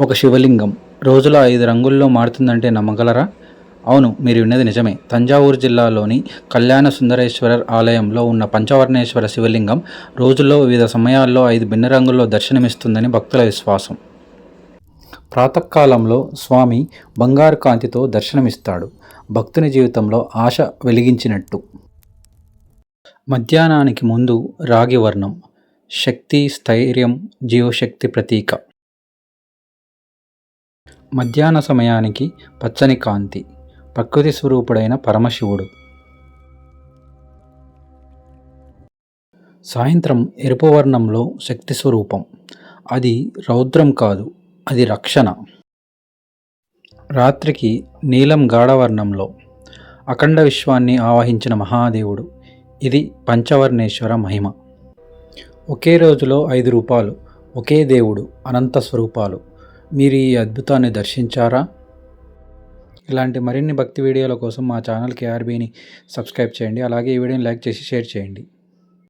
ఒక శివలింగం రోజులో 5 రంగుల్లో మారుతుందంటే నమ్మగలరా? అవును, మీరు విన్నది నిజమే. తంజావూరు జిల్లాలోని కళ్యాణ సుందరేశ్వరర్ ఆలయంలో ఉన్న పంచవర్ణేశ్వర శివలింగం రోజులో వివిధ సమయాల్లో 5 భిన్న రంగుల్లో దర్శనమిస్తుందని భక్తుల విశ్వాసం. ప్రాతకాలంలో స్వామి బంగారు కాంతితో దర్శనమిస్తాడు, భక్తుని జీవితంలో ఆశ వెలిగించినట్టు. మధ్యాహ్నానికి ముందు రాగి వర్ణం, శక్తి, స్థైర్యం, జీవశక్తి ప్రతీక. మధ్యాహ్న సమయానికి పచ్చని కాంతి, ప్రకృతి స్వరూపుడైన పరమశివుడు. సాయంత్రం ఎరుపు వర్ణంలో శక్తి స్వరూపం, అది రౌద్రం కాదు, అది రక్షణ. రాత్రికి నీలం గాఢవర్ణంలో అఖండ విశ్వాన్ని ఆవహించిన మహాదేవుడు, ఇది పంచవర్ణేశ్వర మహిమ. ఒకే రోజులో 5 రూపాలు, ఒకే దేవుడు, అనంత స్వరూపాలు. మీరు ఈ అద్భుతాన్ని దర్శించారా? ఇలాంటి మరిన్ని భక్తి వీడియోల కోసం మా ఛానల్ కేఆర్బీని సబ్స్క్రైబ్ చేయండి. అలాగే ఈ వీడియోని లైక్ చేసి షేర్ చేయండి.